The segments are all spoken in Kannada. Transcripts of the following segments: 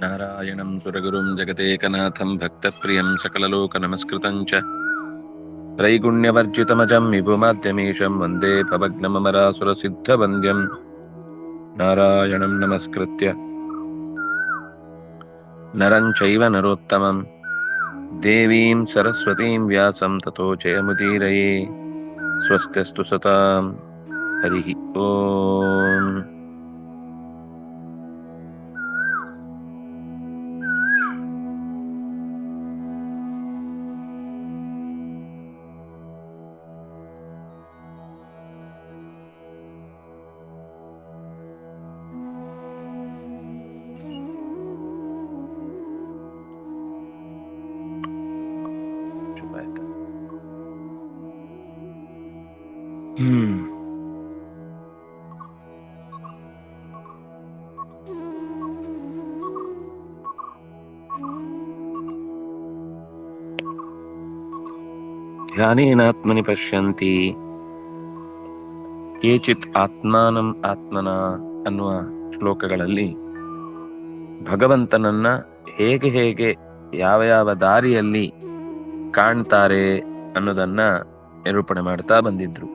ನಾರಾಯಣಂ ಸುರಗುರುಂ ಜಗದೇಕನಾಥಂ ಭಕ್ತಪ್ರಿಯಂ ಸಕಲಲೋಕನಮಸ್ಕೃತಂ ಚ ತ್ರೈಗುಣ್ಯವರ್ಜಿತಮಜಂ ವಿಭುಮಾದ್ಯಮೀಶಂ ವಂದೇ ಭವಗ್ನಮಮರಾಸುರಸಿದ್ಧವಂದ್ಯಂ ನಾರಾಯಣಂ ನಮಸ್ಕೃತ್ಯ ನರಂ ಚೈವ ನರೋತ್ತಮಂ ದೇವೀಂ ಸರಸ್ವತೀಂ ವ್ಯಾಸಂ ತತೋ ಜಯಮುದೀರಯೇ. ಸ್ವಸ್ತ್ಯಸ್ತು ಸತಾಂ. ಹರಿ ಓಂ. ಧ್ಯಾನೇನಾತ್ಮನಿ ಪಶ್ಯಂತಿ ಕೇಚಿತ್ ಆತ್ಮಾನಂ ಆತ್ಮನ ಅನ್ನುವ ಶ್ಲೋಕಗಳಲ್ಲಿ ಭಗವಂತನನ್ನ ಹೇಗೆ ಹೇಗೆ ಯಾವ ಯಾವ ದಾರಿಯಲ್ಲಿ ಕಾಣ್ತಾರೆ ಅನ್ನೋದನ್ನ ನಿರೂಪಣೆ ಮಾಡ್ತಾ ಬಂದಿದ್ರು.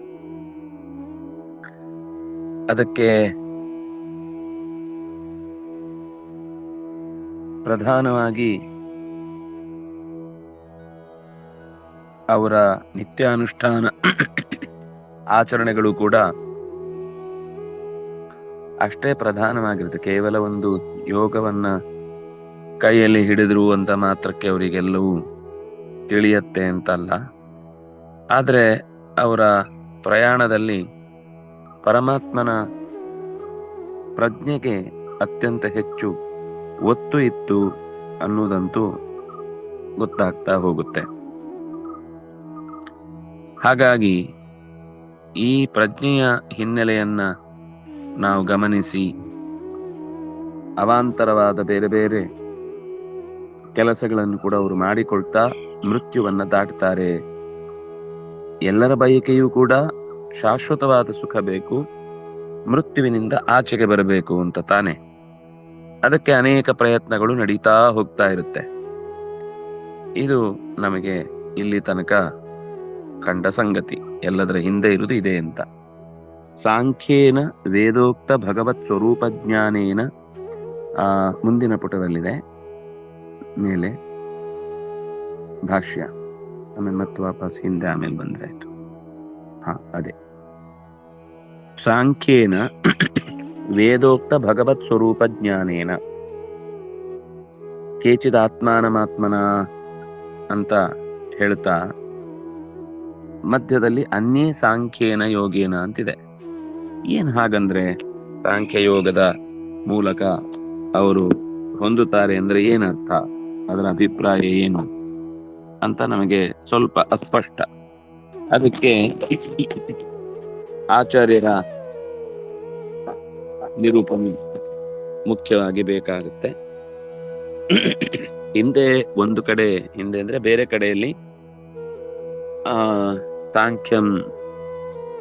ಅದಕ್ಕೆ ಪ್ರಧಾನವಾಗಿ ಅವರ ನಿತ್ಯಾನುಷ್ಠಾನ ಆಚರಣೆಗಳು ಕೂಡ ಅಷ್ಟೇ ಪ್ರಧಾನವಾಗಿರುತ್ತೆ. ಕೇವಲ ಒಂದು ಯೋಗವನ್ನ ಕೈಯಲ್ಲಿ ಹಿಡಿದ್ರು ಅಂತ ಮಾತ್ರಕ್ಕೆ ಅವರಿಗೆಲ್ಲವೂ ತಿಳಿಯತ್ತೆ ಅಂತಲ್ಲ. ಆದರೆ ಅವರ ಪ್ರಯಾಣದಲ್ಲಿ ಪರಮಾತ್ಮನ ಪ್ರಜ್ಞೆಗೆ ಅತ್ಯಂತ ಹೆಚ್ಚು ಒತ್ತು ಇತ್ತು ಅನ್ನೋದಂತೂ ಗೊತ್ತಾಗ್ತಾ ಹೋಗುತ್ತೆ. ಹಾಗಾಗಿ ಈ ಪ್ರಜ್ಞೆಯ ಹಿನ್ನೆಲೆಯನ್ನ ನಾವು ಗಮನಿಸಿ ಅವಾಂತರವಾದ ಬೇರೆ ಬೇರೆ ಕೆಲಸಗಳನ್ನು ಕೂಡ ಅವರು ಮಾಡಿಕೊಳ್ತಾ ಮೃತ್ಯುವನ್ನ ದಾಟ್ತಾರೆ. ಎಲ್ಲರ ಬಯಕೆಯೂ ಕೂಡ ಶಾಶ್ವತವಾದ ಸುಖ ಬೇಕು, ಮೃತ್ಯುವಿನಿಂದ ಆಚೆಗೆ ಬರಬೇಕು ಅಂತ ತಾನೆ. ಅದಕ್ಕೆ ಅನೇಕ ಪ್ರಯತ್ನಗಳು ನಡೀತಾ ಹೋಗ್ತಾ ಇರುತ್ತೆ. ಇದು ನಮಗೆ ಇಲ್ಲಿ ತನಕ ಕಂಡ ಸಂಗತಿ. ಎಲ್ಲದರ ಹಿಂದೆ ಇರುವುದು ಇದೆ ಅಂತ. ಸಾಂಖ್ಯೇನ ವೇದೋಕ್ತ ಭಗವತ್ ಸ್ವರೂಪ ಜ್ಞಾನೇನ, ಮುಂದಿನ ಪುಟದಲ್ಲಿದೆ ಮೇಲೆ ಭಾಷ್ಯ, ಆಮೇಲೆ ಮತ್ತೆ ವಾಪಸ್ ಹಿಂದೆ ಆಮೇಲೆ ಬಂದ್ರೆ ಆಯ್ತು. ಅದೇ ಸಾಂಖ್ಯೇನ ವೇದೋಕ್ತ ಭಗವತ್ ಸ್ವರೂಪ ಜ್ಞಾನೇನ ಕೇಚಿದ ಆತ್ಮಾನಮಾತ್ಮನ ಅಂತ ಹೇಳ್ತಾ ಮಧ್ಯದಲ್ಲಿ ಅನ್ಯೇ ಸಾಂಖ್ಯೇನ ಯೋಗೇನ ಅಂತಿದೆ. ಏನ್ ಹಾಗಂದ್ರೆ ಸಾಂಖ್ಯ ಯೋಗದ ಮೂಲಕ ಅವರು ಹೊಂದುತ್ತಾರೆ ಅಂದ್ರೆ ಏನರ್ಥ, ಅದರ ಅಭಿಪ್ರಾಯ ಏನು ಅಂತ ನಮಗೆ ಸ್ವಲ್ಪ ಅಸ್ಪಷ್ಟ. ಅದಕ್ಕೆ ಆಚಾರ್ಯರ ನಿರೂಪಣೆ ಮುಖ್ಯವಾಗಿ ಬೇಕಾಗುತ್ತೆ. ಹಿಂದೆ ಒಂದು ಕಡೆ, ಹಿಂದೆ ಅಂದ್ರೆ ಬೇರೆ ಕಡೆಯಲ್ಲಿ ಸಾಂಖ್ಯಂ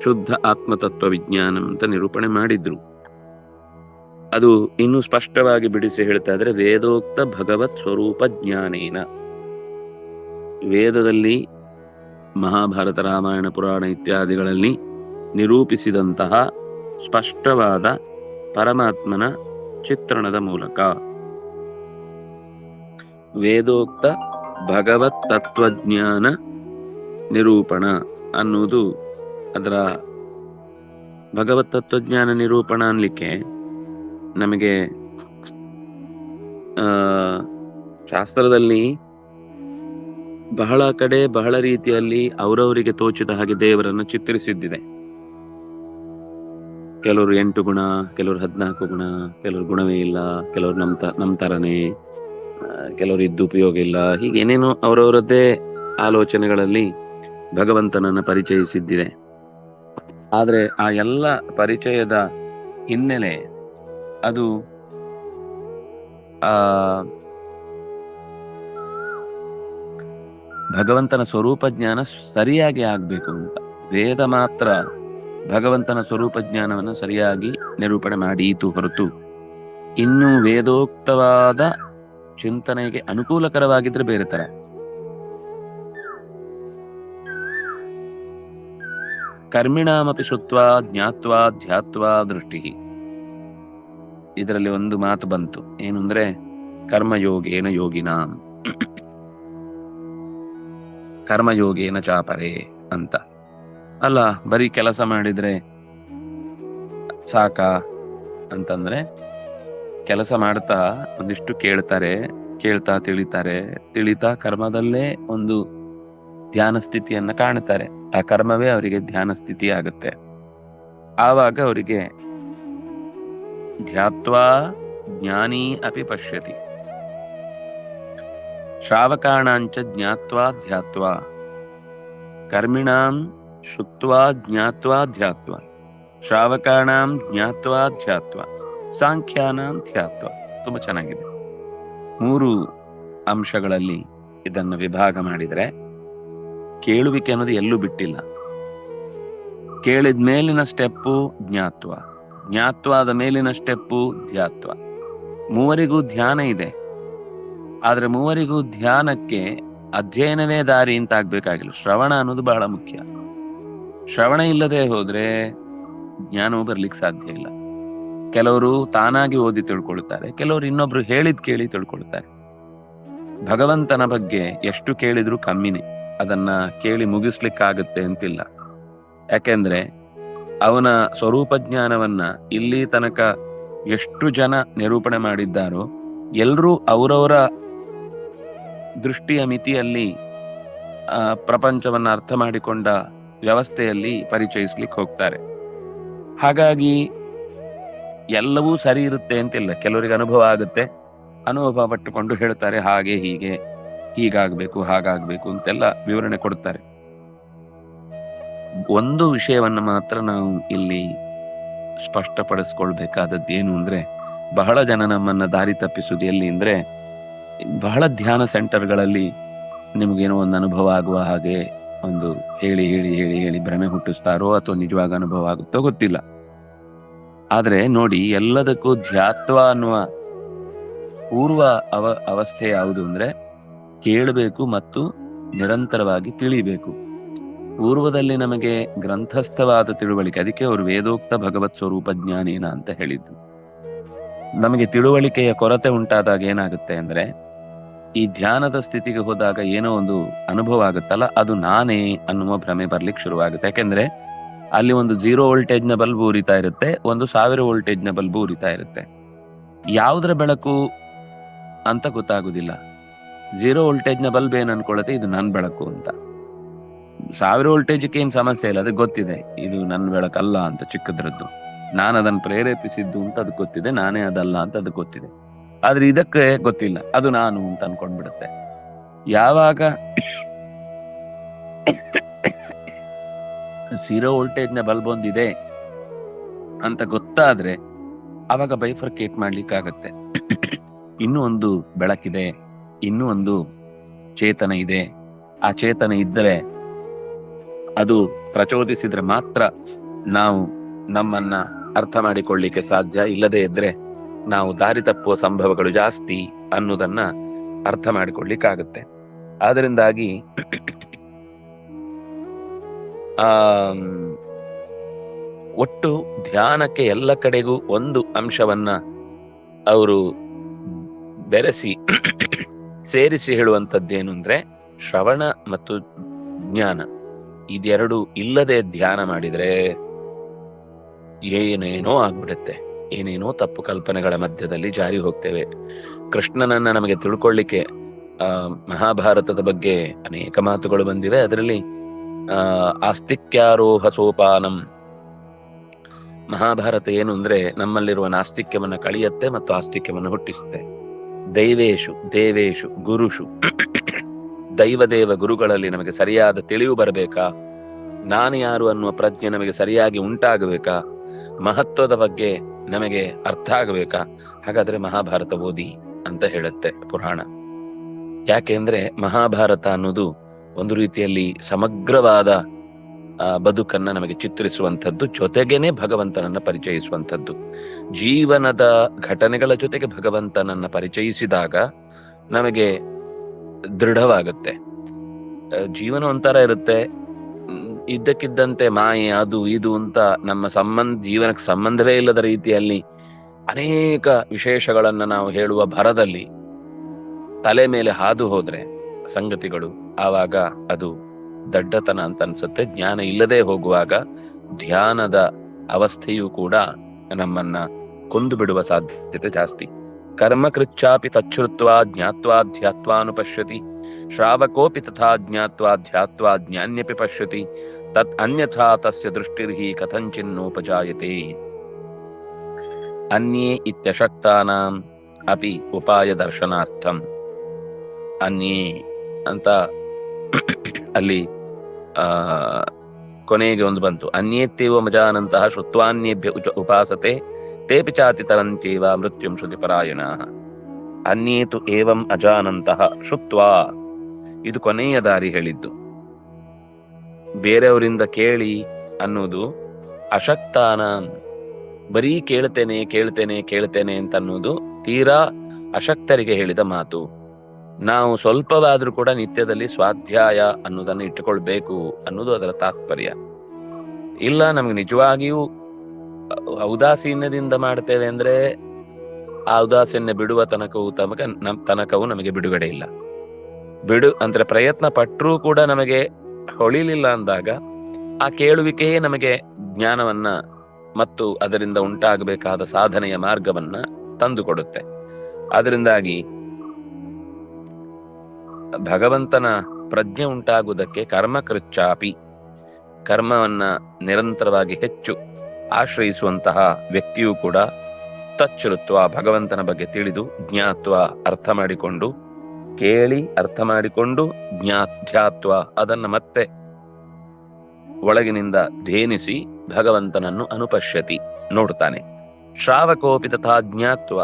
ಶುದ್ಧ ಆತ್ಮತತ್ವ ವಿಜ್ಞಾನಂ ಅಂತ ನಿರೂಪಣೆ ಮಾಡಿದ್ರು. ಅದು ಇನ್ನೂ ಸ್ಪಷ್ಟವಾಗಿ ಬಿಡಿಸಿ ಹೇಳ್ತಾ ಇದ್ರೆ ವೇದೋಕ್ತ ಭಗವತ್ ಸ್ವರೂಪ ಜ್ಞಾನೇನ, ವೇದದಲ್ಲಿ ಮಹಾಭಾರತ, ರಾಮಾಯಣ, ಪುರಾಣ ಇತ್ಯಾದಿಗಳಲ್ಲಿ ನಿರೂಪಿಸಿದಂತಹ ಸ್ಪಷ್ಟವಾದ ಪರಮಾತ್ಮನ ಚಿತ್ರಣದ ಮೂಲಕ ವೇದೋಕ್ತ ಭಗವತ್ ತತ್ವಜ್ಞಾನ ನಿರೂಪಣ ಅನ್ನುವುದು. ಅದರ ಭಗವತ್ ತತ್ವಜ್ಞಾನ ನಿರೂಪಣ ಅನ್ಲಿಕ್ಕೆ ನಮಗೆ ಶಾಸ್ತ್ರದಲ್ಲಿ ಬಹಳ ಕಡೆ ಬಹಳ ರೀತಿಯಲ್ಲಿ ಅವರವರಿಗೆ ತೋಚಿದ ಹಾಗೆ ದೇವರನ್ನು ಚಿತ್ರಿಸಿದ್ದಿದೆ. ಕೆಲವರು 8 ಗುಣ, ಕೆಲವರು 14 ಗುಣ, ಕೆಲವರು ಗುಣವೇ ಇಲ್ಲ, ಕೆಲವರು ನಮ್ ತರನೇ, ಕೆಲವರು ಇದ್ದು ಉಪಯೋಗ ಇಲ್ಲ, ಹೀಗೆ ಏನೇನೋ ಅವರವರದ್ದೇ ಆಲೋಚನೆಗಳಲ್ಲಿ ಭಗವಂತನನ್ನ ಪರಿಚಯಿಸಿದ್ದಿದೆ. ಆದ್ರೆ ಆ ಎಲ್ಲ ಪರಿಚಯದ ಹಿನ್ನೆಲೆ ಅದು ಭಗವಂತನ ಸ್ವರೂಪ ಜ್ಞಾನ ಸರಿಯಾಗಿ ಆಗ್ಬೇಕು ಅಂತ. ವೇದ ಮಾತ್ರ ಭಗವಂತನ ಸ್ವರೂಪ ಜ್ಞಾನವನ್ನು ಸರಿಯಾಗಿ ನಿರೂಪಣೆ ಮಾಡೀತು ಹೊರತು ಇನ್ನು ವೇದೋಕ್ತವಾದ ಚಿಂತನೆಗೆ ಅನುಕೂಲಕರವಾಗಿದ್ರೆ ಬೇರೆ ತರ. ಕರ್ಮಿಣಾಮಪಿ ಶ್ರುತ್ವಾ ಜ್ಞಾತ್ವಾ ಧ್ಯಾತ್ವಾ ದೃಷ್ಟಿ. ಇದರಲ್ಲಿ ಒಂದು ಮಾತು ಬಂತು, ಏನು ಅಂದ್ರೆ ಕರ್ಮಯೋಗೇನ ಯೋಗಿನಾಂ ಕರ್ಮಯೋಗೇನ ಚಾಪರೇ ಅಂತ. ಅಲ್ಲ, ಬರೀ ಕೆಲಸ ಮಾಡಿದ್ರೆ ಸಾಕ ಅಂತಂದ್ರೆ, ಕೆಲಸ ಮಾಡ್ತಾ ಒಂದಿಷ್ಟು ಕೇಳ್ತಾ ತಿಳಿತಾ ಕರ್ಮದಲ್ಲೇ ಒಂದು ಧ್ಯಾನ ಸ್ಥಿತಿಯನ್ನ ಕಾಣ್ತಾರೆ. ಆ ಕರ್ಮವೇ ಅವರಿಗೆ ಧ್ಯಾನ ಸ್ಥಿತಿ ಆಗುತ್ತೆ. ಆವಾಗ ಅವರಿಗೆ ಧ್ಯಾತ್ವಾ ಜ್ಞಾನಿ ಅಪಿ ಪಶ್ಯತಿ, ಶ್ರಾವಕಾಣಾಂಚ ಜ್ಞಾತ್ವಾ ಧ್ಯಾತ್ವಾ, ಕರ್ಮಿಣಾಂ ಶುತ್ವಾ ಜ್ಞಾತ್ವಾ ಧ್ಯಾತ್ವಾ, ಶ್ರಾವಕಾಣಾಂ ಜ್ಞಾತ್ವಾ ಧ್ಯಾತ್ವಾ, ಸಾಂಖ್ಯಾನಾಂ ಧ್ಯಾತ್ವಾ. ತುಂಬಾ ಚೆನ್ನಾಗಿದೆ. 3 ಅಂಶಗಳಲ್ಲಿ ಇದನ್ನು ವಿಭಾಗ ಮಾಡಿದ್ರೆ, ಕೇಳುವಿಕೆ ಅನ್ನೋದು ಎಲ್ಲೂ ಬಿಟ್ಟಿಲ್ಲ. ಕೇಳಿದ ಮೇಲಿನ ಸ್ಟೆಪ್ಪು ಜ್ಞಾತ್ವ, ಜ್ಞಾತ್ವಾದ ಮೇಲಿನ ಸ್ಟೆಪ್ಪು ಧ್ಯಾತ್ವ. ಮೂವರಿಗೂ ಧ್ಯಾನ ಇದೆ, ಆದ್ರೆ ಮೂವರಿಗೂ ಧ್ಯಾನಕ್ಕೆ ಅಧ್ಯಯನವೇ ದಾರಿ ಅಂತ ಆಗ್ಬೇಕಾಗಿಲ್ಲ. ಶ್ರವಣ ಅನ್ನೋದು ಬಹಳ ಮುಖ್ಯ. ಶ್ರವಣ ಇಲ್ಲದೆ ಹೋದ್ರೆ ಜ್ಞಾನವೂ ಬರ್ಲಿಕ್ಕೆ ಸಾಧ್ಯ ಇಲ್ಲ. ಕೆಲವರು ತಾನಾಗಿ ಓದಿ ತಿಳ್ಕೊಳ್ತಾರೆ, ಕೆಲವರು ಇನ್ನೊಬ್ರು ಹೇಳಿದ್ ಕೇಳಿ ತಿಳ್ಕೊಳ್ತಾರೆ. ಭಗವಂತನ ಬಗ್ಗೆ ಎಷ್ಟು ಕೇಳಿದ್ರು ಕಮ್ಮಿನೇ, ಅದನ್ನ ಕೇಳಿ ಮುಗಿಸ್ಲಿಕ್ಕಾಗತ್ತೆ ಅಂತಿಲ್ಲ. ಯಾಕೆಂದ್ರೆ ಅವನ ಸ್ವರೂಪ ಜ್ಞಾನವನ್ನ ಇಲ್ಲಿ ತನಕ ಎಷ್ಟು ಜನ ನಿರೂಪಣೆ ಮಾಡಿದ್ದಾರೋ ಎಲ್ರೂ ಅವರವರ ದೃಷ್ಟಿಯ ಮಿತಿಯಲ್ಲಿ ಪ್ರಪಂಚವನ್ನ ಅರ್ಥ ಮಾಡಿಕೊಂಡ ವ್ಯವಸ್ಥೆಯಲ್ಲಿ ಪರಿಚಯಿಸ್ಲಿಕ್ಕೆ ಹೋಗ್ತಾರೆ. ಹಾಗಾಗಿ ಎಲ್ಲವೂ ಸರಿ ಇರುತ್ತೆ ಅಂತಿಲ್ಲ. ಕೆಲವರಿಗೆ ಅನುಭವ ಆಗುತ್ತೆ, ಅನುಭವ ಪಟ್ಟುಕೊಂಡು ಹೇಳ್ತಾರೆ ಹಾಗೆ ಹೀಗಾಗ್ಬೇಕು ಹಾಗಾಗ್ಬೇಕು ಅಂತೆಲ್ಲ ವಿವರಣೆ ಕೊಡ್ತಾರೆ. ಒಂದು ವಿಷಯವನ್ನ ಮಾತ್ರ ನಾವು ಇಲ್ಲಿ ಸ್ಪಷ್ಟಪಡಿಸ್ಕೊಳ್ಬೇಕಾದದ್ದು ಏನು ಅಂದ್ರೆ, ಬಹಳ ಜನ ನಮ್ಮನ್ನ ದಾರಿ ತಪ್ಪಿಸುವುದು ಎಲ್ಲಿ ಅಂದ್ರೆ, ಬಹಳ ಧ್ಯಾನ ಸೆಂಟರ್ಗಳಲ್ಲಿ ನಿಮ್ಗೇನೋ ಒಂದು ಅನುಭವ ಆಗುವ ಹಾಗೆ ಒಂದು ಹೇಳಿ ಭ್ರಮೆ ಹುಟ್ಟಿಸ್ತಾರೋ ಅಥವಾ ನಿಜವಾಗ ಅನುಭವ ಆಗುತ್ತೋ ಗೊತ್ತಿಲ್ಲ. ಆದ್ರೆ ನೋಡಿ, ಎಲ್ಲದಕ್ಕೂ ಧ್ಯಾತ್ವ ಅನ್ನುವ ಪೂರ್ವ ಅವಸ್ಥೆ ಯಾವುದು ಅಂದ್ರೆ, ಕೇಳಬೇಕು ಮತ್ತು ನಿರಂತರವಾಗಿ ತಿಳಿಬೇಕು. ಪೂರ್ವದಲ್ಲಿ ನಮಗೆ ಗ್ರಂಥಸ್ಥವಾದ ತಿಳುವಳಿಕೆ, ಅದಕ್ಕೆ ಅವರು ವೇದೋಕ್ತ ಭಗವತ್ ಸ್ವರೂಪ ಜ್ಞಾನೇನ ಅಂತ ಹೇಳಿದ್ದು. ನಮಗೆ ತಿಳುವಳಿಕೆಯ ಕೊರತೆ ಉಂಟಾದಾಗ ಏನಾಗುತ್ತೆ ಅಂದ್ರೆ, ಈ ಧ್ಯಾನದ ಸ್ಥಿತಿಗೆ ಹೋದಾಗ ಏನೋ ಒಂದು ಅನುಭವ ಆಗುತ್ತಲ್ಲ, ಅದು ನಾನೇ ಅನ್ನುವ ಭ್ರಮೆ ಬರ್ಲಿಕ್ಕೆ ಶುರುವಾಗುತ್ತೆ. ಯಾಕೆಂದ್ರೆ ಅಲ್ಲಿ ಒಂದು 0 ವೋಲ್ಟೇಜ್ ನ ಬಲ್ಬ್ ಉರಿತಾ ಇರುತ್ತೆ, ಒಂದು 1000 ವೋಲ್ಟೇಜ್ ನ ಬಲ್ಬ್ ಉರಿತಾ ಇರುತ್ತೆ. ಯಾವುದ್ರ ಬೆಳಕು ಅಂತ ಗೊತ್ತಾಗುದಿಲ್ಲ. 0 ವೋಲ್ಟೇಜ್ ನ ಬಲ್ಬ್ ಏನ್ ಅನ್ಕೊಳ್ಳುತ್ತೆ, ಇದು ನನ್ನ ಬೆಳಕು ಅಂತ. 1000 ವೋಲ್ಟೇಜ್ಗೆ ಏನ್ ಸಮಸ್ಯೆ ಇಲ್ಲ, ಅದಕ್ಕೆ ಗೊತ್ತಿದೆ ಇದು ನನ್ನ ಬೆಳಕಲ್ಲ ಅಂತ, ಚಿಕ್ಕದ್ರದ್ದು. ನಾನು ಅದನ್ನು ಪ್ರೇರೇಪಿಸಿದ್ದು ಅಂತ ಅದಕ್ಕೆ ಗೊತ್ತಿದೆ, ನಾನೇ ಅದಲ್ಲ ಅಂತ ಅದಕ್ಕೆ ಗೊತ್ತಿದೆ. ಆದ್ರೆ ಇದಕ್ಕೆ ಗೊತ್ತಿಲ್ಲ, ಅದು ನಾನು ಅಂತ ಅನ್ಕೊಂಡ್ಬಿಡುತ್ತೆ. ಯಾವಾಗ 0 ವೋಲ್ಟೇಜ್ ನ ಬಲ್ಬ್ ಒಂದಿದೆ ಅಂತ ಗೊತ್ತಾದ್ರೆ ಅವಾಗ ಬೈಫರ್ಕೇಟ್ ಮಾಡ್ಲಿಕ್ಕಾಗತ್ತೆ. ಇನ್ನೂ ಒಂದು ಬೆಳಕಿದೆ, ಇನ್ನೂ ಒಂದು ಚೇತನ ಇದೆ. ಆ ಚೇತನ ಇದ್ದರೆ, ಅದು ಪ್ರಚೋದಿಸಿದ್ರೆ ಮಾತ್ರ ನಾವು ನಮ್ಮನ್ನ ಅರ್ಥ ಮಾಡಿಕೊಳ್ಳಿಕ್ಕೆ ಸಾಧ್ಯ. ಇಲ್ಲದೆ ಇದ್ರೆ ನಾವು ದಾರಿ ತಪ್ಪುವ ಸಂಭವಗಳು ಜಾಸ್ತಿ ಅನ್ನೋದನ್ನ ಅರ್ಥ ಮಾಡಿಕೊಳ್ಳಿಕ್ಕಾಗತ್ತೆ. ಆದ್ದರಿಂದಾಗಿ ಒಟ್ಟು ಧ್ಯಾನಕ್ಕೆ ಎಲ್ಲ ಕಡೆಗೂ ಒಂದು ಅಂಶವನ್ನ ಅವರು ಬೆರೆಸಿ ಸೇರಿಸಿ ಹೇಳುವಂಥದ್ದೇನು ಅಂದ್ರೆ, ಶ್ರವಣ ಮತ್ತು ಜ್ಞಾನ ಇದೆರಡು ಇಲ್ಲದೆ ಧ್ಯಾನ ಮಾಡಿದ್ರೆ ಏನೇನೋ ಆಗ್ಬಿಡುತ್ತೆ. ಏನೇನೋ ತಪ್ಪು ಕಲ್ಪನೆಗಳ ಮಧ್ಯದಲ್ಲಿ ಜಾರಿ ಹೋಗ್ತೇವೆ. ಕೃಷ್ಣನನ್ನ ನಮಗೆ ತಿಳ್ಕೊಳ್ಳಿಕ್ಕೆ ಮಹಾಭಾರತದ ಬಗ್ಗೆ ಅನೇಕ ಮಾತುಗಳು ಬಂದಿವೆ. ಅದರಲ್ಲಿ ಆಸ್ತಿಕ್ಯಾರೋಹ ಸೋಪಾನಂ, ಮಹಾಭಾರತ ಏನು ಅಂದ್ರೆ ನಮ್ಮಲ್ಲಿರುವ ನಾಸ್ತಿಕ್ಯವನ್ನ ಕಳಿಯತ್ತೆ ಮತ್ತು ಆಸ್ತಿಕ್ಯವನ್ನು ಹುಟ್ಟಿಸುತ್ತೆ. ದೈವೇಶು ದೇವೇಶು ಗುರುಷು, ದೈವದೇವ ಗುರುಗಳಲ್ಲಿ ನಮಗೆ ಸರಿಯಾದ ತಿಳಿವು ಬರಬೇಕಾ, ನಾನು ಯಾರು ಅನ್ನುವ ಪ್ರಜ್ಞೆ ನಮಗೆ ಸರಿಯಾಗಿ ಉಂಟಾಗಬೇಕಾ, ಮಹತ್ವದ ಬಗ್ಗೆ ನಮಗೆ ಅರ್ಥ ಆಗಬೇಕಾ, ಹಾಗಾದ್ರೆ ಮಹಾಭಾರತ ಓದಿ ಅಂತ ಹೇಳುತ್ತೆ ಪುರಾಣ. ಯಾಕೆ ಅಂದ್ರೆ ಮಹಾಭಾರತ ಅನ್ನೋದು ಒಂದು ರೀತಿಯಲ್ಲಿ ಸಮಗ್ರವಾದ ಬದುಕನ್ನ ನಮಗೆ ಚಿತ್ರಿಸುವಂಥದ್ದು, ಜೊತೆಗೇನೆ ಭಗವಂತನನ್ನ ಪರಿಚಯಿಸುವಂಥದ್ದು. ಜೀವನದ ಘಟನೆಗಳ ಜೊತೆಗೆ ಭಗವಂತನನ್ನ ಪರಿಚಯಿಸಿದಾಗ ನಮಗೆ ದೃಢವಾಗುತ್ತೆ. ಜೀವನ ಒಂಥರ ಇರುತ್ತೆ, ಇದ್ದಕ್ಕಿದ್ದಂತೆ ಮಾಯೆ ಅದು ಇದು ಅಂತ ನಮ್ಮ ಜೀವನಕ್ಕೆ ಸಂಬಂಧವೇ ಇಲ್ಲದ ರೀತಿಯಲ್ಲಿ ಅನೇಕ ವಿಶೇಷಗಳನ್ನ ನಾವು ಹೇಳುವ ಭರದಲ್ಲಿ ತಲೆ ಮೇಲೆ ಹಾದು ಹೋದ್ರೆ ಸಂಗತಿಗಳು, ಆವಾಗ ಅದು ದಡ್ಡತನ ಅಂತ ಅನ್ಸುತ್ತೆ. ಜ್ಞಾನ ಇಲ್ಲದೆ ಹೋಗುವಾಗ ಧ್ಯಾನದ ಅವಸ್ಥೆಯೂ ಕೂಡ ನಮ್ಮನ್ನ ಕೊಂದು ಬಿಡುವ ಸಾಧ್ಯತೆ ಜಾಸ್ತಿ. ಕರ್ಮ ಕೃಚ್ಚಾಪಿ ತಚ್ಛ್ರುತ್ವಾ ಜ್ಞಾತ್ವಾ ಧ್ಯಾತ್ವಾನುಪಶ್ಯತಿ, ಶ್ರಾವಕೋಪಿ ತಥಾ ಜ್ಞಾತ್ವಾ ಧ್ಯಾತ್ವಾ ಜ್ಞಾನ್ಯಪಿ ಪಶ್ಯತಿ, ತತ್ ಅನ್ಯಥಾ ತಸ್ಯ ದೃಷ್ಟಿರ್ಹಿ ಕಥಂಚಿನ್ನೋಪಜಾಯತೆ. ಅನ್ಯೇ ಇತ್ಯಶಕ್ತಾನಾಂ ಅಪಿ ಉಪಾಯ ದರ್ಶನಾರ್ಥಂ. ಅನ್ಯೇ ಅಂತ ಅಲ್ಲಿ ಕೊನೆಗೆ ಒಂದು ಬಂತು, ಅನ್ಯೇತ್ಯೇವ ಮಜಾನಂತಹ ಶ್ರುತ್ವಾನ್ಯೇಭ್ಯ ಉಪಾಸತೆ ತೇಪಿ ಚಾತಿ ತರಂತ್ಯೇವ ಮೃತ್ಯುಂ ಶ್ರುತಿ ಪರಾಯಣಃ. ಅನ್ಯೇತು ಏವಂ ಅಜಾನಂತಹ ಶ್ರುತ್ವಾ, ಇದು ಕೊನೆಯ ದಾರಿ ಹೇಳಿದ್ದು. ಬೇರೆಯವರಿಂದ ಕೇಳಿ ಅನ್ನೋದು ಅಶಕ್ತಾನ, ಬರೀ ಕೇಳ್ತೇನೆ ಕೇಳ್ತೇನೆ ಕೇಳ್ತೇನೆ ಅಂತ ಅನ್ನೋದು ತೀರಾ ಅಶಕ್ತರಿಗೆ ಹೇಳಿದ ಮಾತು. ನಾವು ಸ್ವಲ್ಪವಾದ್ರೂ ಕೂಡ ನಿತ್ಯದಲ್ಲಿ ಸ್ವಾಧ್ಯಾಯ ಅನ್ನೋದನ್ನು ಇಟ್ಟುಕೊಳ್ಬೇಕು ಅನ್ನೋದು ಅದರ ತಾತ್ಪರ್ಯ. ಇಲ್ಲ ನಮ್ಗೆ ನಿಜವಾಗಿಯೂ ಔದಾಸೀನ್ಯದಿಂದ ಮಾಡ್ತೇವೆ ಅಂದ್ರೆ ಆ ಔದಾಸೀನ್ಯ ಬಿಡುವ ತನಕವೂ ನಮಗೆ ಬಿಡುಗಡೆ ಇಲ್ಲ. ಅಂದ್ರೆ ಪ್ರಯತ್ನ ಪಟ್ಟರೂ ಕೂಡ ನಮಗೆ ಹೊಳಿಲಿಲ್ಲ ಅಂದಾಗ ಆ ಕೇಳುವಿಕೆಯೇ ನಮಗೆ ಜ್ಞಾನವನ್ನ ಮತ್ತು ಅದರಿಂದ ಉಂಟಾಗಬೇಕಾದ ಸಾಧನೆಯ ಮಾರ್ಗವನ್ನ ತಂದುಕೊಡುತ್ತೆ. ಅದರಿಂದಾಗಿ ಭಗವಂತನ ಪ್ರಜ್ಞೆ ಉಂಟಾಗುವುದಕ್ಕೆ ಕರ್ಮಕೃಚ್ಚಾಪಿ, ಕರ್ಮವನ್ನ ನಿರಂತರವಾಗಿ ಹೆಚ್ಚು ಆಶ್ರಯಿಸುವಂತಹ ವ್ಯಕ್ತಿಯೂ ಕೂಡ ತಚ್ಛ್ರುತ್ವ, ಭಗವಂತನ ಬಗ್ಗೆ ತಿಳಿದು, ಜ್ಞಾತ್ವ ಅರ್ಥ ಮಾಡಿಕೊಂಡು, ಕೇಳಿ ಅರ್ಥ ಮಾಡಿಕೊಂಡು, ಧ್ಯಾತ್ವ ಅದನ್ನ ಮತ್ತೆ ಒಳಗಿನಿಂದ ಧೇನಿಸಿ ಭಗವಂತನನ್ನು ಅನುಪಶ್ಯತಿ ನೋಡ್ತಾನೆ. ಶ್ರಾವಕೋಪಿ ತಥಾ ಜ್ಞಾತ್ವ,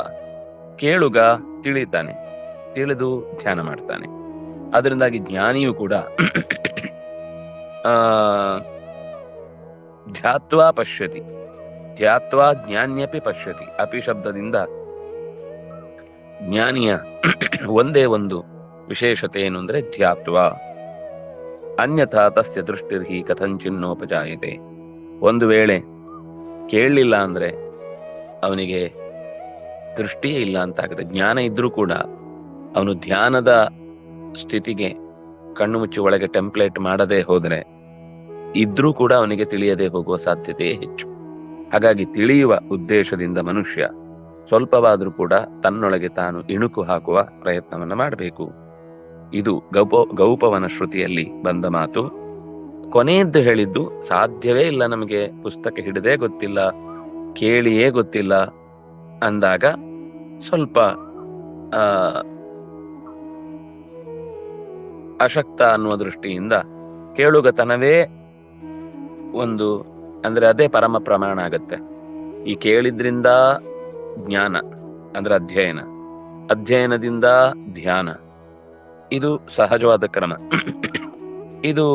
ಕೇಳುಗ ತಿಳಿತಾನೆ, ತಿಳಿದು ಧ್ಯಾನ ಮಾಡ್ತಾನೆ. ಅದರಿಂದಾಗಿ ಜ್ಞಾನಿಯೂ ಕೂಡ ಧ್ಯಾತ್ವಾ ಪಶ್ಯತಿ, ಧ್ಯಾತ್ವಾ ಜ್ಞಾನ್ಯಪಿ ಪಶ್ಯತಿ. ಅಪಿ ಶಬ್ದದಿಂದ ಜ್ಞಾನಿಯ ಒಂದೇ ಒಂದು ವಿಶೇಷತೆ ಏನು ಅಂದ್ರೆ ಧ್ಯಾತ್ವ. ಅನ್ಯಥಾ ತಸ್ಯ ದೃಷ್ಟಿರ್ಹಿ ಕಥಂಚಿನ್ನೋಪಜಾಯತೆ. ಒಂದು ವೇಳೆ ಕೇಳಲಿಲ್ಲ ಅಂದ್ರೆ ಅವನಿಗೆ ದೃಷ್ಟಿಯೇ ಇಲ್ಲ ಅಂತಾಗುತ್ತೆ. ಜ್ಞಾನ ಇದ್ರೂ ಕೂಡ ಅವನು ಧ್ಯಾನದ ಸ್ಥಿತಿಗೆ ಕಣ್ಣು ಮುಚ್ಚಿ ಒಳಗೆ ಟೆಂಪ್ಲೇಟ್ ಮಾಡದೆ ಹೋದ್ರೆ ಇದ್ರೂ ಕೂಡ ಅವನಿಗೆ ತಿಳಿಯದೆ ಹೋಗುವ ಸಾಧ್ಯತೆಯೇ ಹೆಚ್ಚು. ಹಾಗಾಗಿ ತಿಳಿಯುವ ಉದ್ದೇಶದಿಂದ ಮನುಷ್ಯ ಸ್ವಲ್ಪವಾದ್ರೂ ಕೂಡ ತನ್ನೊಳಗೆ ತಾನು ಇಣುಕು ಹಾಕುವ ಪ್ರಯತ್ನವನ್ನ ಮಾಡಬೇಕು. ಇದು ಗೌಪವನ ಶ್ರುತಿಯಲ್ಲಿ ಬಂದ ಮಾತು. ಕೊನೆಯದ್ದು ಹೇಳಿದ್ದು, ಸಾಧ್ಯವೇ ಇಲ್ಲ ನಮಗೆ, ಪುಸ್ತಕ ಹಿಡದೇ ಗೊತ್ತಿಲ್ಲ, ಕೇಳಿಯೇ ಗೊತ್ತಿಲ್ಲ ಅಂದಾಗ ಸ್ವಲ್ಪ ಅಶಕ್ತ ಅನ್ನುವ ದೃಷ್ಟಿಯಿಂದ ಕೇಳುಗತನವೇ ಒಂದು, ಅಂದ್ರೆ ಅದೇ ಪರಮ ಪ್ರಮಾಣ ಆಗತ್ತೆ. ಈ ಕೇಳಿದ್ರಿಂದ ಜ್ಞಾನ ಅಂದ್ರೆ ಅಧ್ಯಯನ, ಅಧ್ಯಯನದಿಂದ ಧ್ಯಾನ, ಇದು ಸಹಜವಾದ ಕ್ರಮ. ಇದು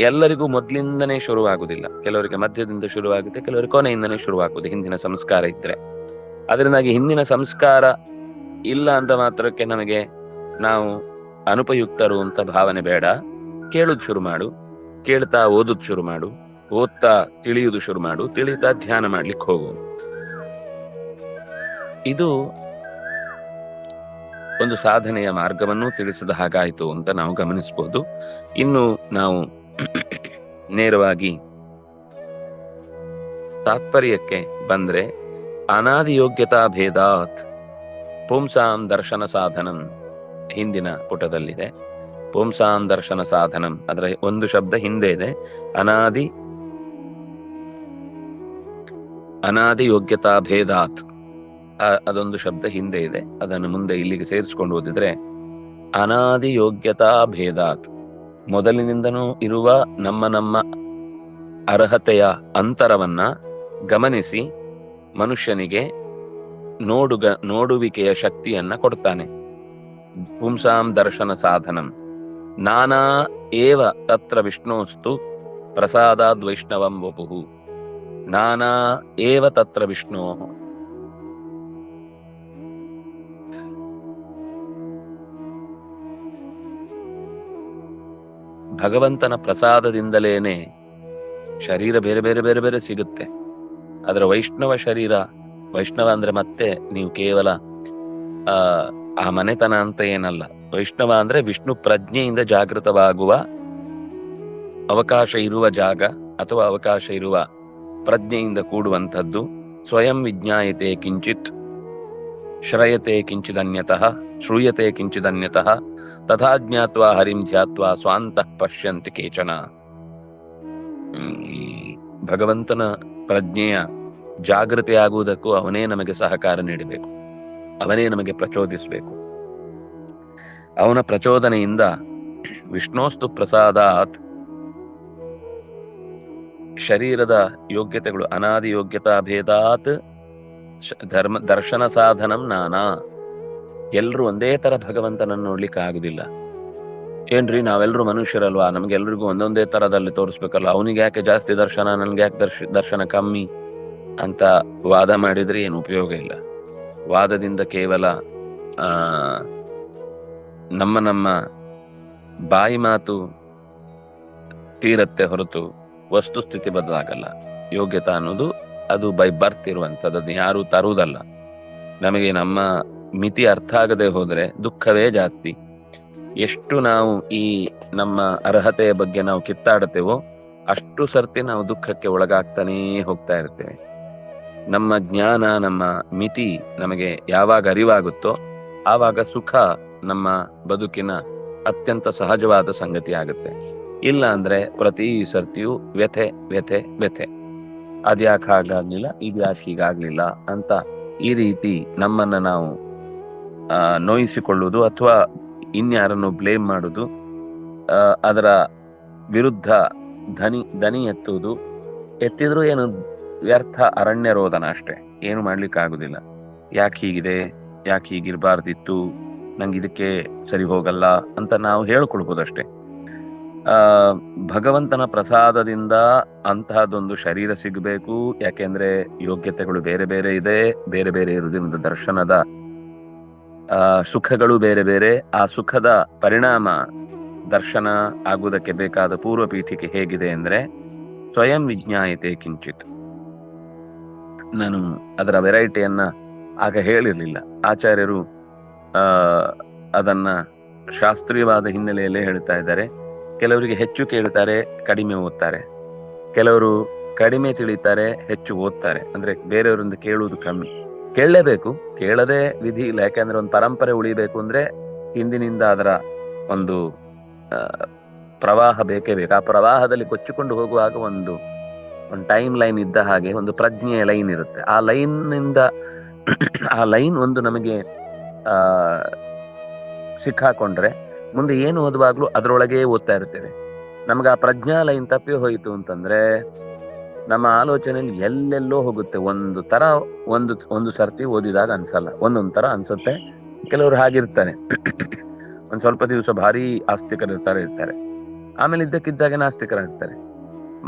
ಎಲ್ಲರಿಗೂ ಮೊದಲಿಂದನೇ ಶುರುವಾಗುವುದಿಲ್ಲ. ಕೆಲವರಿಗೆ ಮಧ್ಯದಿಂದ ಶುರುವಾಗುತ್ತೆ, ಕೆಲವರಿಗೆ ಕೊನೆಯಿಂದನೇ ಶುರುವಾಗುವುದು, ಹಿಂದಿನ ಸಂಸ್ಕಾರ ಇದ್ರೆ. ಅದರಿಂದಾಗಿ ಹಿಂದಿನ ಸಂಸ್ಕಾರ ಇಲ್ಲ ಅಂತ ಮಾತ್ರಕ್ಕೆ ನಮಗೆ ನಾವು ಅನುಪಯುಕ್ತರು ಅಂತ ಭಾವನೆ ಬೇಡ. ಕೇಳುದು ಶುರು ಮಾಡು, ಕೇಳ್ತಾ ಓದುದು ಶುರು ಮಾಡು, ಓದ್ತಾ ತಿಳಿಯುವುದು ಶುರು ಮಾಡು, ತಿಳಿತಾ ಧ್ಯಾನ ಮಾಡ್ಲಿಕ್ಕೆ ಹೋಗು. ಇದು ಒಂದು ಸಾಧನೆಯ ಮಾರ್ಗವನ್ನು ತಿಳಿಸಿದ ಹಾಗಾಯಿತು ಅಂತ ನಾವು ಗಮನಿಸಬಹುದು. ಇನ್ನು ನಾವು ನೇರವಾಗಿ ತಾತ್ಪರ್ಯಕ್ಕೆ ಬಂದ್ರೆ, ಅನಾದಿ ಯೋಗ್ಯತಾ ಭೇದಾತ್ ಪುಂಸಾಂ ದರ್ಶನ ಸಾಧನಂ, ಹಿಂದಿನ ಪುಟದಲ್ಲಿದೆ. ಪುಂಸಾಂ ದರ್ಶನ ಸಾಧನಂ ಅದರ ಒಂದು ಶಬ್ದ ಹಿಂದೆ ಇದೆ, ಅನಾದಿ ಯೋಗ್ಯತಾ ಭೇದಾತ್, ಅದೊಂದು ಶಬ್ದ ಹಿಂದೆ ಇದೆ. ಅದನ್ನು ಮುಂದೆ ಇಲ್ಲಿಗೆ ಸೇರಿಸಿಕೊಂಡು ಓದಿದ್ರೆ, ಅನಾದಿ ಯೋಗ್ಯತಾ ಭೇದಾತ್, ಮೊದಲಿನಿಂದನೂ ಇರುವ ನಮ್ಮ ಅರ್ಹತೆಯ ಅಂತರವನ್ನ ಗಮನಿಸಿ ಮನುಷ್ಯನಿಗೆ ನೋಡುವಿಕೆಯ ಶಕ್ತಿಯನ್ನ ಕೊಡ್ತಾನೆ. ಪುಂಸಾಂ ದರ್ಶನ ಸಾಧನಂ ನಾನಾ ಏವ ತತ್ರ ವಿಷ್ಣೋಸ್ತು ಪ್ರಸಾದಾದ್ ವೈಷ್ಣವಂ ವಪುಃ ನಾನಾ ಏವ ತತ್ರ ವಿಷ್ಣೋ. ಭಗವಂತನ ಪ್ರಸಾದದಿಂದಲೇನೆ ಶರೀರ ಬೇರೆ ಬೇರೆ ಬೇರೆ ಬೇರೆ ಸಿಗುತ್ತೆ. ಅದರ ವೈಷ್ಣವ ಶರೀರ, ವೈಷ್ಣವ ಅಂದ್ರೆ ಮತ್ತೆ ನೀವು ಕೇವಲ ಆ ಮನೆತನ ಅಂತ ಏನಲ್ಲ. ವೈಷ್ಣವ ಅಂದ್ರೆ ವಿಷ್ಣು ಪ್ರಜ್ಞೆಯಿಂದ ಜಾಗೃತವಾಗುವ ಅವಕಾಶ ಇರುವ ಜಾಗ ಅಥವಾ ಅವಕಾಶ ಇರುವ ಪ್ರಜ್ಞೆಯಿಂದ ಕೂಡುವಂಥದ್ದು. ಸ್ವಯಂ ವಿಜ್ಞಾಯತೆ ಕಿಂಚಿತ್ ಶ್ರಯತೆ ಕಿಂಚಿದನ್ಯತಃ ಶ್ರೂಯತೆ ಕಿಂಚಿದನ್ಯತಃ ತಥಾ ಜ್ಞಾತ್ವಾ ಹರಿಂ ಧ್ಯಾತ್ವಾ ಸ್ವಾಂತಃ ಪಶ್ಯಂತಿ ಕೇಚನ. ಭಗವಂತನ ಪ್ರಜ್ಞೆಯ ಜಾಗೃತಿ ಆಗುವುದಕ್ಕೂ ಅವನೇ ನಮಗೆ ಸಹಕಾರ ನೀಡಬೇಕು, ಅವನೇ ನಮಗೆ ಪ್ರಚೋದಿಸಬೇಕು. ಅವನ ಪ್ರಚೋದನೆಯಿಂದ ವಿಷ್ಣೋಸ್ತು ಪ್ರಸಾದಾತ್ ಶರೀರದ ಯೋಗ್ಯತೆಗಳು ಅನಾದಿ ಯೋಗ್ಯತಾ ಭೇದಾತ್ ಧರ್ಮ ದರ್ಶನ ಸಾಧನಂ ನಾನಾ. ಎಲ್ರೂ ಒಂದೇ ತರ ಭಗವಂತನನ್ನು ನೋಡ್ಲಿಕ್ಕೆ ಆಗುದಿಲ್ಲ. ಏನ್ರಿ ನಾವೆಲ್ಲರೂ ಮನುಷ್ಯರಲ್ವಾ, ನಮ್ಗೆಲ್ರಿಗೂ ಒಂದೊಂದೇ ತರದಲ್ಲಿ ತೋರಿಸ್ಬೇಕಲ್ಲ, ಅವನಿಗೆ ಯಾಕೆ ಜಾಸ್ತಿ ದರ್ಶನ, ನನ್ಗೆ ಯಾಕೆ ದರ್ಶನ ಕಮ್ಮಿ ಅಂತ ವಾದ ಮಾಡಿದ್ರೆ ಏನು ಉಪಯೋಗ ಇಲ್ಲ. ವಾದದಿಂದ ಕೇವಲ ನಮ್ಮ ಬಾಯಿ ಮಾತು ತೀರತ್ತೆ ಹೊರತು ವಸ್ತುಸ್ಥಿತಿ ಬದಲಾಗಲ್ಲ. ಯೋಗ್ಯತಾ ಅನ್ನೋದು ಅದು ಬೈ ಬರ್ತ್ ಇರುವಂಥದ್ದು, ಅದು ಯಾರು ತರುವುದಲ್ಲ. ನಮಗೆ ನಮ್ಮ ಮಿತಿ ಅರ್ಥ ಆಗದೆ ಹೋದ್ರೆ ದುಃಖವೇ ಜಾಸ್ತಿ. ಎಷ್ಟು ನಾವು ಈ ನಮ್ಮ ಅರ್ಹತೆಯ ಬಗ್ಗೆ ನಾವು ಕಿತ್ತಾಡ್ತೇವೋ ಅಷ್ಟು ಸರ್ತಿ ನಾವು ದುಃಖಕ್ಕೆ ಒಳಗಾಗ್ತಾನೇ ಹೋಗ್ತಾ ಇರ್ತೇವೆ. ನಮ್ಮ ಜ್ಞಾನ, ನಮ್ಮ ಮಿತಿ ನಮಗೆ ಯಾವಾಗ ಅರಿವಾಗುತ್ತೋ ಆವಾಗ ಸುಖ ನಮ್ಮ ಬದುಕಿನ ಅತ್ಯಂತ ಸಹಜವಾದ ಸಂಗತಿ ಆಗುತ್ತೆ. ಇಲ್ಲ ಅಂದ್ರೆ ಪ್ರತಿ ಸರ್ತಿಯೂ ವ್ಯಥೆ ವ್ಯಥೆ ವ್ಯಥೆ. ಅದ್ಯಾಕೆ ಹಾಗಾಗ್ಲಿಲ್ಲ, ಇದ್ಯಾಕೆ ಹೀಗಾಗ್ಲಿಲ್ಲ ಅಂತ ಈ ರೀತಿ ನಮ್ಮನ್ನ ನಾವು ನೋಯಿಸಿಕೊಳ್ಳುವುದು ಅಥವಾ ಇನ್ಯಾರನ್ನು ಬ್ಲೇಮ್ ಮಾಡುವುದು, ಅದರ ವಿರುದ್ಧ ದನಿ ಎತ್ತುವುದು. ಎತ್ತಿದ್ರೂ ಏನು ವ್ಯರ್ಥ ಅರಣ್ಯ ರೋದನ ಅಷ್ಟೇ, ಏನು ಮಾಡ್ಲಿಕ್ಕೆ ಆಗುದಿಲ್ಲ. ಯಾಕೆ ಹೀಗಿದೆ, ಯಾಕೆ ಹೀಗಿರ್ಬಾರ್ದಿತ್ತು, ನಂಗೆ ಇದಕ್ಕೆ ಸರಿ ಹೋಗಲ್ಲ ಅಂತ ನಾವು ಹೇಳ್ಕೊಳ್ಬೋದಷ್ಟೇ. ಭಗವಂತನ ಪ್ರಸಾದದಿಂದ ಅಂತಹದೊಂದು ಶರೀರ ಸಿಗಬೇಕು. ಯಾಕೆಂದ್ರೆ ಯೋಗ್ಯತೆಗಳು ಬೇರೆ ಬೇರೆ ಇದೆ, ಬೇರೆ ಬೇರೆ ಇರುವುದರಿಂದ ದರ್ಶನದ ಸುಖಗಳು ಬೇರೆ ಬೇರೆ. ಆ ಸುಖದ ಪರಿಣಾಮ ದರ್ಶನ ಆಗುವುದಕ್ಕೆ ಬೇಕಾದ ಪೂರ್ವ ಪೀಠಿಕೆ ಹೇಗಿದೆ ಅಂದ್ರೆ ಸ್ವಯಂ ವಿಜ್ಞಾಯತೆ ಕಿಂಚಿತ್. ನಾನು ಅದರ ವೆರೈಟಿಯನ್ನ ಆಗ ಹೇಳಿರ್ಲಿಲ್ಲ. ಆಚಾರ್ಯರು ಅದನ್ನ ಶಾಸ್ತ್ರೀಯವಾದ ಹಿನ್ನೆಲೆಯಲ್ಲೇ ಹೇಳ್ತಾ ಇದ್ದಾರೆ. ಕೆಲವರಿಗೆ ಹೆಚ್ಚು ಕೇಳ್ತಾರೆ, ಕಡಿಮೆ ಓದ್ತಾರೆ. ಕೆಲವರು ಕಡಿಮೆ ತಿಳಿತಾರೆ, ಹೆಚ್ಚು ಓದ್ತಾರೆ. ಅಂದ್ರೆ ಬೇರೆಯವರಿಂದ ಕೇಳುವುದು ಕಮ್ಮಿ. ಕೇಳಲೇಬೇಕು, ಕೇಳದೆ ವಿಧಿ ಇಲ್ಲ. ಯಾಕಂದ್ರೆ ಒಂದು ಪರಂಪರೆ ಉಳಿಬೇಕು ಅಂದ್ರೆ ಹಿಂದಿನಿಂದ ಅದರ ಒಂದು ಪ್ರವಾಹ ಬೇಕೇ ಬೇಕು. ಆ ಪ್ರವಾಹದಲ್ಲಿ ಕೊಚ್ಚಿಕೊಂಡು ಹೋಗುವಾಗ ಒಂದು ಟೈಮ್ ಲೈನ್ ಇದ್ದ ಹಾಗೆ ಒಂದು ಪ್ರಜ್ಞೆಯ ಲೈನ್ ಇರುತ್ತೆ. ಆ ಲೈನ್ ನಿಂದ ಆ ಲೈನ್ ಒಂದು ನಮಗೆ ಸಿಕ್ಕಾಕೊಂಡ್ರೆ ಮುಂದೆ ಏನು ಓದುವಾಗ್ಲೂ ಅದರೊಳಗೆ ಓದ್ತಾ ಇರ್ತೇವೆ. ನಮ್ಗೆ ಆ ಪ್ರಜ್ಞಾ ಲೈನ್ ತಪ್ಪಿ ಹೋಯಿತು ಅಂತಂದ್ರೆ ನಮ್ಮ ಆಲೋಚನೆಯಲ್ಲಿ ಎಲ್ಲೆಲ್ಲೋ ಹೋಗುತ್ತೆ. ಒಂದು ಸರ್ತಿ ಓದಿದಾಗ ಅನ್ಸಲ್ಲ, ಒಂದೊಂದ್ ತರ ಅನ್ಸುತ್ತೆ. ಕೆಲವರು ಹಾಗಿರ್ತಾರೆ, ಒಂದ್ ಸ್ವಲ್ಪ ದಿವಸ ಭಾರಿ ಆಸ್ತಿಕರಿರ್ತಾರೆ, ಆಮೇಲೆ ಇದ್ದಕ್ಕಿದ್ದಾಗೆ ನಾಸ್ತಿಕರಾಗ್ತಾರೆ.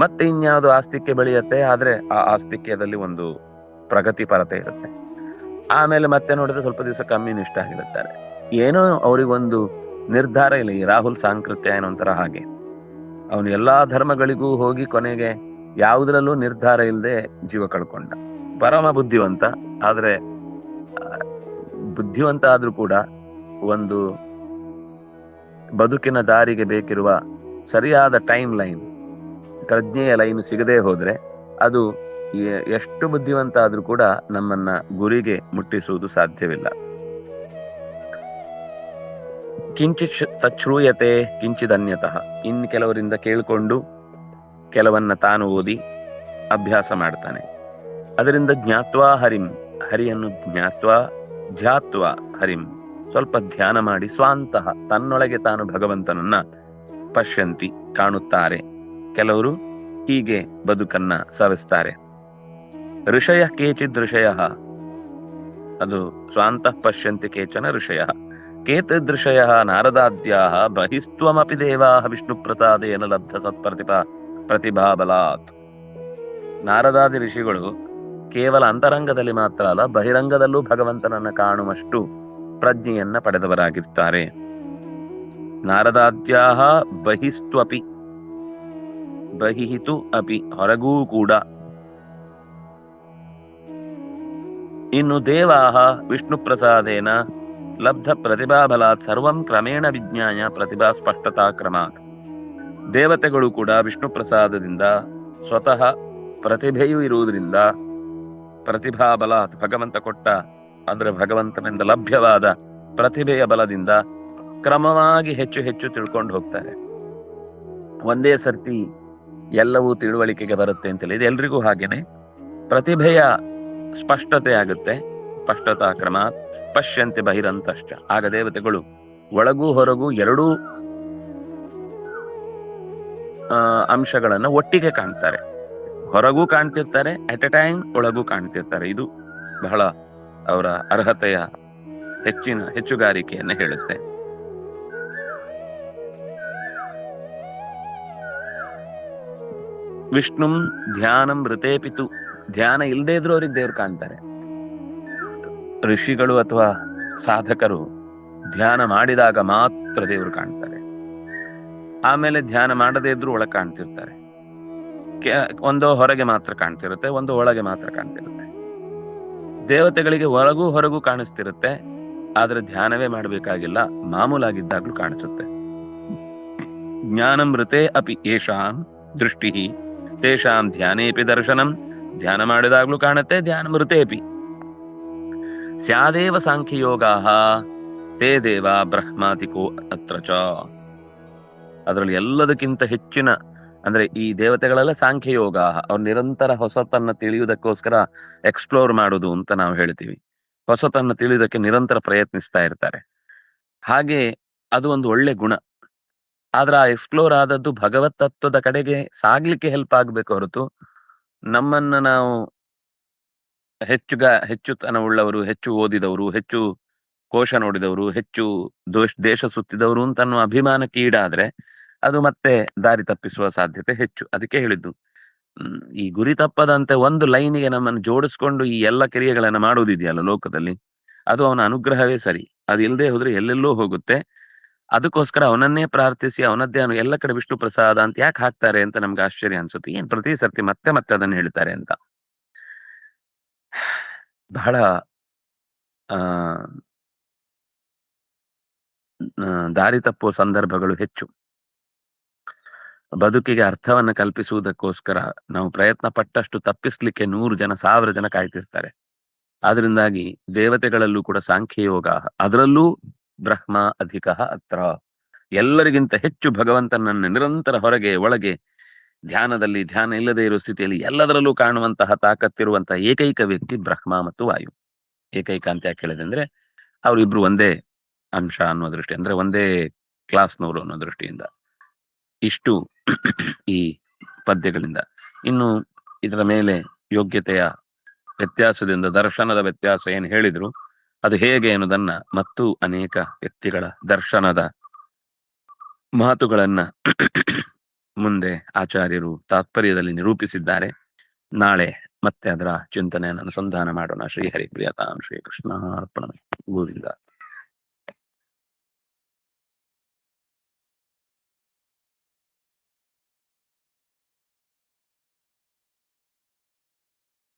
ಮತ್ತೆ ಇನ್ಯಾವುದು ಆಸ್ತಿಕ್ಯ ಬೆಳೆಯುತ್ತೆ, ಆದ್ರೆ ಆ ಆಸ್ತಿಕ್ಯದಲ್ಲಿ ಒಂದು ಪ್ರಗತಿಪರತೆ ಇರುತ್ತೆ. ಆಮೇಲೆ ಮತ್ತೆ ನೋಡಿದ್ರೆ ಸ್ವಲ್ಪ ದಿವಸ ಕಮ್ಯುನಿಸ್ಟ್ ಆಗಿರುತ್ತಾರೆ. ಏನೋ ಅವರಿಗೊಂದು ನಿರ್ಧಾರ ಇಲ್ಲ. ಈ ರಾಹುಲ್ ಸಾಂಕೃತ್ಯ ಏನೋ ಒಂಥರ ಹಾಗೆ, ಅವನು ಎಲ್ಲಾ ಧರ್ಮಗಳಿಗೂ ಹೋಗಿ ಕೊನೆಗೆ ಯಾವುದ್ರಲ್ಲೂ ನಿರ್ಧಾರ ಇಲ್ಲದೆ ಜೀವ ಕಳ್ಕೊಂಡ. ಪರಮ ಬುದ್ಧಿವಂತ. ಆದ್ರೆ ಬುದ್ಧಿವಂತ ಆದ್ರೂ ಕೂಡ ಒಂದು ಬದುಕಿನ ದಾರಿಗೆ ಬೇಕಿರುವ ಸರಿಯಾದ ಟೈಮ್ ಲೈನ್, ಪ್ರಜ್ಞೆಯ ಲೈನ್ ಸಿಗದೆ ಹೋದ್ರೆ ಅದು ಎಷ್ಟು ಬುದ್ಧಿವಂತ ಆದ್ರೂ ಕೂಡ ನಮ್ಮನ್ನ ಗುರಿಗೆ ಮುಟ್ಟಿಸುವುದು ಸಾಧ್ಯವಿಲ್ಲ. ಕಿಂಚಿತ್ ತಚ್ಛ್ರೂಯತೆ ಕಿಂಚಿದನ್ಯತಃ. ಇನ್ನು ಕೆಲವರಿಂದ ಕೇಳಿಕೊಂಡು ಕೆಲವನ್ನ ತಾನು ಓದಿ ಅಭ್ಯಾಸ ಮಾಡ್ತಾನೆ. ಅದರಿಂದ ಜ್ಞಾತ್ವಾ ಹರಿಂ, ಹರಿಯನ್ನು ಧ್ಯಾತ್ವಾ ಹರಿಂ, ಸ್ವಲ್ಪ ಧ್ಯಾನ ಮಾಡಿ ಸ್ವಾಂತಃ ತನ್ನೊಳಗೆ ತಾನು ಭಗವಂತನನ್ನ ಪಶ್ಯಂತಿ ಕಾಣುತ್ತಾರೆ. ಕೆಲವರು ಹೀಗೆ ಬದುಕನ್ನ ಸವಿಸ್ತಾರೆ. ಋಷಯ ಕೇಚಿದ್ ಋಷಯ, ಅದು ಸ್ವಾಂತಃ ಪಶ್ಯಂತಿ ಕೇಚನ ಋಷಯ. ಕೇತದೃಷಯ ನಾರದಾದ್ಯಾ ಬಹಿಸ್ತ್ವಮಪಿ ದೇವಾ ವಿಷ್ಣು ಪ್ರಸಾದೇನ ಲಬ್ಧ ಸತ್ಪ್ರತಿಭಾ ಪ್ರತಿಭಾಬಲಾತ್. ನಾರದಾದಿ ಋಷಿಗಳು ಕೇವಲ ಅಂತರಂಗದಲ್ಲಿ ಮಾತ್ರ ಅಲ್ಲ, ಬಹಿರಂಗದಲ್ಲೂ ಭಗವಂತನನ್ನ ಕಾಣುವಷ್ಟು ಪ್ರಜ್ಞೆಯನ್ನ ಪಡೆದವರಾಗಿರ್ತಾರೆ. ನಾರದಾದ್ಯಾಹ ಬಹಿಸ್ತ್ವಪಿ, ಬಹಿಹಿತು ಅಪಿ, ಹೊರಗೂ ಕೂಡ. ಇನ್ನು ದೇವಾಹ ವಿಷ್ಣು ಪ್ರಸಾದೇನ ಲಬ್ಧ ಪ್ರತಿಭಾಬಲಾತ್ ಸರ್ವಂ ಕ್ರಮೇಣ ವಿಜ್ಞಾಯ ಪ್ರತಿಭಾ ಸ್ಪಷ್ಟತಾ ಕ್ರಮಾತ್. ದೇವತೆಗಳು ಕೂಡ ವಿಷ್ಣು ಪ್ರಸಾದದಿಂದ, ಸ್ವತಃ ಪ್ರತಿಭೆಯೂ ಇರುವುದರಿಂದ, ಪ್ರತಿಭಾ ಬಲಾತ್ ಭಗವಂತ ಕೊಟ್ಟ ಅಂದ್ರೆ ಭಗವಂತನಿಂದ ಲಭ್ಯವಾದ ಪ್ರತಿಭೆಯ ಬಲದಿಂದ ಕ್ರಮವಾಗಿ ಹೆಚ್ಚು ಹೆಚ್ಚು ತಿಳ್ಕೊಂಡು ಹೋಗ್ತಾರೆ. ಒಂದೇ ಸರ್ತಿ ಎಲ್ಲವೂ ತಿಳುವಳಿಕೆಗೆ ಬರುತ್ತೆ ಅಂತಿಲ್ಲ, ಇದು ಎಲ್ರಿಗೂ ಹಾಗೇನೆ. ಪ್ರತಿಭೆಯ ಸ್ಪಷ್ಟತೆ ಆಗುತ್ತೆ. ಸ್ಪಷ್ಟತಾ ಕ್ರಮ ಪಶ್ಯಂತೆ ಬಹಿರಂತಶ್ಚ. ಆಗ ದೇವತೆಗಳು ಒಳಗೂ ಹೊರಗೂ ಎರಡೂ ಅಂಶಗಳನ್ನ ಒಟ್ಟಿಗೆ ಕಾಣ್ತಾರೆ. ಹೊರಗೂ ಕಾಣ್ತಿರ್ತಾರೆ, ಅಟ್ ಎ ಟೈಮ್ ಒಳಗೂ ಕಾಣ್ತಿರ್ತಾರೆ. ಇದು ಬಹಳ ಅವರ ಅರ್ಹತೆಯ ಹೆಚ್ಚುಗಾರಿಕೆಯನ್ನ ಹೇಳುತ್ತೆ. ವಿಷ್ಣುಂ ಧ್ಯಾನಂ ಋತೇಪಿತು. ಧ್ಯಾನ ಇಲ್ಲದೆ ಇದ್ರು ಅವ್ರಿಗೆ ದೇವ್ರು ಕಾಣ್ತಾರೆ. ಋಷಿಗಳು ಅಥವಾ ಸಾಧಕರು ಧ್ಯಾನ ಮಾಡಿದಾಗ ಮಾತ್ರ ದೇವರು ಕಾಣ್ತಾರೆ. ಆಮೇಲೆ ಧ್ಯಾನ ಮಾಡದೇ ಇದ್ರು ಒಳಗೆ ಕಾಣ್ತಿರ್ತಾರೆ. ಒಂದು ಹೊರಗೆ ಮಾತ್ರ ಕಾಣ್ತಿರುತ್ತೆ, ಒಂದು ಒಳಗೆ ಮಾತ್ರ ಕಾಣ್ತಿರುತ್ತೆ. ದೇವತೆಗಳಿಗೆ ಒಳಗೂ ಹೊರಗೂ ಕಾಣಿಸ್ತಿರುತ್ತೆ, ಆದ್ರೆ ಧ್ಯಾನವೇ ಮಾಡಬೇಕಾಗಿಲ್ಲ, ಮಾಮೂಲಾಗಿದ್ದಾಗ್ಲೂ ಕಾಣಿಸುತ್ತೆ. ಜ್ಞಾನಂ ಮೃತೆ ಅಪಿ ಯೇಷಾಂ ದೃಷ್ಟಿ ತೇಷಾಂ ಧ್ಯಾನೇಪಿ ದರ್ಶನಂ. ಧ್ಯಾನ ಮಾಡಿದಾಗ್ಲೂ ಕಾಣುತ್ತೆ, ಧ್ಯಾನ ಮೃತೇಪಿ. ಸ್ಯಾದೇವ ಸಾಂಖ್ಯಯೋಗಾಹ ತೇ ದೇವ ಬ್ರಹ್ಮಾತಿಕೋ ಅತ್ರ ಚ. ಅದರಲ್ಲಿ ಎಲ್ಲದಕ್ಕಿಂತ ಹೆಚ್ಚಿನ ಅಂದ್ರೆ ಈ ದೇವತೆಗಳೆಲ್ಲ ಸಾಂಖ್ಯಯೋಗ, ಅವ್ರು ನಿರಂತರ ಹೊಸತನ್ನ ತಿಳಿಯುವುದಕ್ಕೋಸ್ಕರ ಎಕ್ಸ್ಪ್ಲೋರ್ ಮಾಡುದು ಅಂತ ನಾವು ಹೇಳ್ತೀವಿ. ಹೊಸತನ್ನ ತಿಳಿಯುವುದಕ್ಕೆ ನಿರಂತರ ಪ್ರಯತ್ನಿಸ್ತಾ ಇರ್ತಾರೆ. ಹಾಗೆ ಅದು ಒಂದು ಒಳ್ಳೆ ಗುಣ. ಆದ್ರೆ ಆ ಎಕ್ಸ್ಪ್ಲೋರ್ ಆದದ್ದು ಭಗವತ್ ತತ್ವದ ಕಡೆಗೆ ಸಾಗ್ಲಿಕ್ಕೆ ಹೆಲ್ಪ್ ಆಗ್ಬೇಕು ಹೊರತು, ನಮ್ಮನ್ನ ನಾವು ಹೆಚ್ಚುತನ ಉಳ್ಳವರು, ಹೆಚ್ಚು ಓದಿದವರು, ಹೆಚ್ಚು ಕೋಶ ನೋಡಿದವರು, ಹೆಚ್ಚು ದೇಶ ಸುತ್ತಿದವರು ಅಂತ ಅನ್ನುವ ಅಭಿಮಾನಕ್ಕೆ ಈಡಾದ್ರೆ ಅದು ಮತ್ತೆ ದಾರಿ ತಪ್ಪಿಸುವ ಸಾಧ್ಯತೆ ಹೆಚ್ಚು. ಅದಕ್ಕೆ ಹೇಳಿದ್ದು, ಈ ಗುರಿ ತಪ್ಪದಂತೆ ಒಂದು ಲೈನಿಗೆ ನಮ್ಮನ್ನು ಜೋಡಿಸ್ಕೊಂಡು ಈ ಎಲ್ಲ ಕ್ರಿಯೆಗಳನ್ನ ಮಾಡುವುದಿದೆಯಲ್ಲ ಲೋಕದಲ್ಲಿ, ಅದು ಅವನ ಅನುಗ್ರಹವೇ ಸರಿ. ಅದು ಇಲ್ಲದೆ ಹೋದ್ರೆ ಎಲ್ಲೆಲ್ಲೋ ಹೋಗುತ್ತೆ. ಅದಕ್ಕೋಸ್ಕರ ಅವನನ್ನೇ ಪ್ರಾರ್ಥಿಸಿ ಅವನದ್ದೇ ಎಲ್ಲ ಕಡೆ ವಿಷ್ಣು ಪ್ರಸಾದ ಅಂತ ಯಾಕೆ ಹಾಕ್ತಾರೆ ಅಂತ ನಮ್ಗೆ ಆಶ್ಚರ್ಯ ಅನ್ಸುತ್ತೆ. ಏನ್ ಪ್ರತಿ ಸರ್ತಿ ಮತ್ತೆ ಮತ್ತೆ ಅದನ್ನ ಹೇಳ್ತಾರೆ ಅಂತ ಬಹಳ ದಾರಿ ತಪ್ಪುವ ಸಂದರ್ಭಗಳು ಹೆಚ್ಚು. ಬದುಕಿಗೆ ಅರ್ಥವನ್ನ ಕಲ್ಪಿಸುವುದಕ್ಕೋಸ್ಕರ ನಾವು ಪ್ರಯತ್ನ ಪಟ್ಟಷ್ಟು ತಪ್ಪಿಸ್ಲಿಕ್ಕೆ 100 ಜನ 1000 ಜನ ಕಾಯ್ತಿರ್ತಾರೆ. ಆದ್ರಿಂದಾಗಿ ದೇವತೆಗಳಲ್ಲೂ ಕೂಡ ಸಾಂಖ್ಯಯೋಗ, ಅದರಲ್ಲೂ ಬ್ರಹ್ಮ ಅಧಿಕ ಅತ್ರ. ಎಲ್ಲರಿಗಿಂತ ಹೆಚ್ಚು ಭಗವಂತನನ್ನ ನಿರಂತರ ಹೊರಗೆ ಒಳಗೆ ಧ್ಯಾನದಲ್ಲಿ, ಧ್ಯಾನ ಇಲ್ಲದೆ ಇರುವ ಸ್ಥಿತಿಯಲ್ಲಿ ಎಲ್ಲದರಲ್ಲೂ ಕಾಣುವಂತಹ ತಾಕತ್ತಿರುವಂತಹ ಏಕೈಕ ವ್ಯಕ್ತಿ ಬ್ರಹ್ಮ ಮತ್ತು ವಾಯು. ಏಕೈಕ ಅಂತ ಯಾಕೆ ಹೇಳಿದೆ ಅಂದ್ರೆ, ಅವರಿಬ್ರು ಒಂದೇ ಅಂಶ ಅನ್ನೋ ದೃಷ್ಟಿ, ಅಂದ್ರೆ ಒಂದೇ ಕ್ಲಾಸ್ನವರು ಅನ್ನೋ ದೃಷ್ಟಿಯಿಂದ. ಇಷ್ಟು ಈ ಪದ್ಯಗಳಿಂದ. ಇನ್ನು ಇದರ ಮೇಲೆ ಯೋಗ್ಯತೆಯ ವ್ಯತ್ಯಾಸದಿಂದ ದರ್ಶನದ ವ್ಯತ್ಯಾಸ ಏನು ಹೇಳಿದ್ರು, ಅದು ಹೇಗೆ ಅನ್ನೋದನ್ನ ಮತ್ತು ಅನೇಕ ವ್ಯಕ್ತಿಗಳ ದರ್ಶನದ ಮಾತುಗಳನ್ನ ಮುಂದೆ ಆಚಾರ್ಯರು ತಾತ್ಪರ್ಯದಲ್ಲಿ ನಿರೂಪಿಸಿದ್ದಾರೆ. ನಾಳೆ ಮತ್ತೆ ಅದರ ಚಿಂತನೆಯನ್ನು ಅನುಸಂಧಾನ ಮಾಡೋಣ. ಶ್ರೀಹರಿ ಪ್ರಿಯತಾಂ ಶ್ರೀ ಕೃಷ್ಣ ಅರ್ಪಣ ಗೋವಿಂದ.